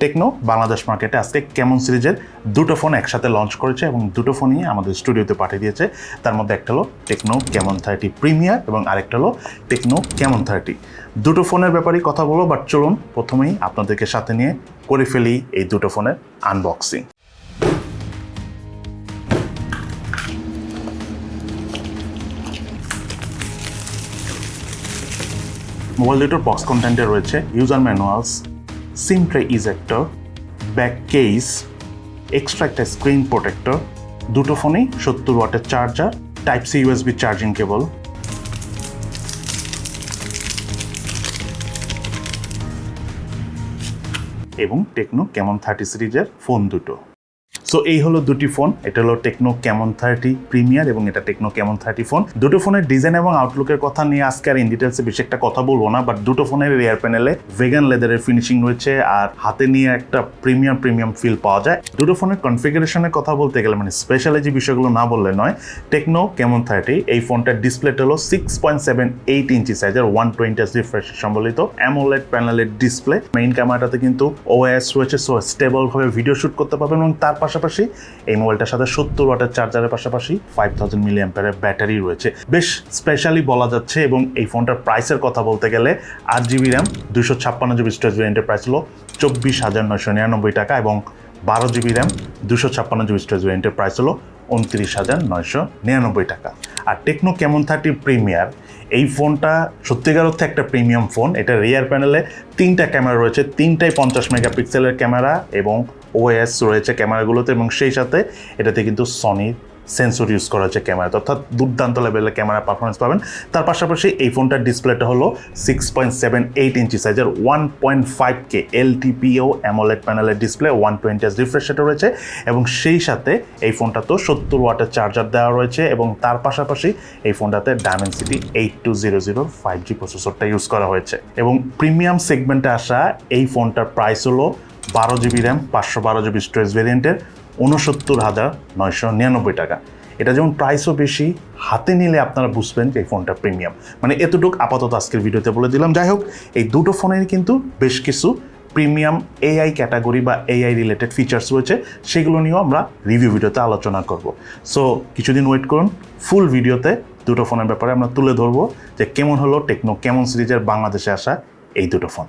Techno Bangladesh মার্কেটে আজকে কেমন সিরিজের দুটো ফোন একসাথে লঞ্চ করেছে এবং দুটো ফোনই আমাদের স্টুডিওতে পাঠিয়ে দিয়েছে। তার মধ্যে একটা হলো টেকনো ক্যামন 30 প্রিমিয়ার এবং আরেকটা হলো টেকনো ক্যামন 30। দুটো ফোনের ব্যাপারেই কথা বলবো, বাট চলুন প্রথমেই আপনাদেরকে সাথে নিয়ে করে ফেলি এই দুটো ফোনের আনবক্সিং। মোবাইল দুটোর বক্স কন্টেন্টে রয়েছে user manuals, SIM tray ejector, back case, extra একটা স্ক্রিন প্রোটেক্টর, দুটো ফোনেই 70 ওয়াটের charger, type C USB charging cable, এবং টেকনো ক্যামন 30 সিরিজের ফোন দুটো। সো এই হলো দুটি ফোন, এটা হলো টেকনো ক্যামন 30 প্রিমিয়ার এবং এটা টেকনো ক্যামন 30 ফোন। দুটো ফোনের ডিজাইন এবং আউটলুকের কথা নিয়ে আজকে আর ইন ডিটেলসে বেশি একটা কথা বলবো না, বাট দুটো ফোনের রিয়ার প্যানেলে ভেগান লেদারের ফিনিশিং রয়েছে আর হাতে নিয়ে একটা প্রিমিয়াম ফিল পাওয়া যায়। দুটো ফোনের কনফিগারেশনের কথা বলতে গেলে মানে স্পেশালি যে বিষয়গুলো না বললে নয়, টেকনো ক্যামন 30 এই ফোনটার ডিসপ্লেটা হলো 6.78 ইঞ্চি সাইজের 120 রিফ্রেশ সম্বলিত অ্যামোলেড প্যানেলের ডিসপ্লে। মেইন ক্যামেরাটাতে কিন্তু ওএস রয়েছে, সো স্টেবল ভাবে ভিডিও শুট করতে পারবেন এবং তার পাশাপাশি এই মোবাইলটার সাথে 70 ওয়াটের চার্জারের পাশাপাশি 5000 মিলি অ্যাম্পিয়ারের ব্যাটারি রয়েছে। বেশ স্পেশালি বলা যাচ্ছে। এবং এই ফোনটার প্রাইসের কথা বলতে গেলে 8GB র্যাম 256GB স্টোরেজ ভেরিয়েন্টের প্রাইস হলো 24,999 টাকা এবং 12GB র্যাম 256GB স্টোরেজ ভেরিয়েন্টের প্রাইস হলো 29,999 টাকা। আর টেকনো ক্যামন 30 প্রিমিয়ার এই ফোনটা সত্যিকার অর্থে একটা প্রিমিয়াম ফোন। এটা রিয়ার প্যানেলে 3টা ক্যামেরা রয়েছে, 3টাই 50 মেগাপিক্সেলের ক্যামেরা এবং ওএস রয়েছে ক্যামেরাগুলোতে এবং সেই সাথে এটাতে কিন্তু সনির সেন্সর ইউজ করা হচ্ছে ক্যামেরাতে, অর্থাৎ দুর্দান্ত লেভেলের ক্যামেরা পারফরমেন্স পাবেন। তার পাশাপাশি এই ফোনটার ডিসপ্লেটা হলো 6.78 ইঞ্চি সাইজের 1.5K LTPO অ্যামোলেড প্যানেলের ডিসপ্লে, 120 রিফ্রেশ রেট রয়েছে এবং সেই সাথে এই ফোনটা তো 70 ওয়াটের চার্জার দেওয়া রয়েছে এবং তার পাশাপাশি এই ফোনটাতে ডায়মেনসিটি 8200 5G প্রসেসরটা ইউজ করা হয়েছে। এবং প্রিমিয়াম সেগমেন্টে আসা এই ফোনটার প্রাইস হলো 12GB র্যাম 512GB স্টোরেজ ভেরিয়েন্টের 69,999 টাকা। এটা যেমন প্রাইসও বেশি, হাতে নিলে আপনারা বুঝবেন যে এই ফোনটা প্রিমিয়াম। মানে এতটুকু আপাতত আজকের ভিডিওতে বলে দিলাম। যাই হোক, এই দুটো ফোনের কিন্তু বেশ কিছু প্রিমিয়াম এআই ক্যাটাগরি বা এআই রিলেটেড ফিচার্স রয়েছে, সেগুলো নিয়েও আমরা রিভিউ ভিডিওতে আলোচনা করব। সো কিছুদিন ওয়েট করুন, ফুল ভিডিওতে দুটো ফোনের ব্যাপারে আমরা তুলে ধরবো যে কেমন হলো টেকনো ক্যামন সিরিজের বাংলাদেশে আসা এই দুটো ফোন।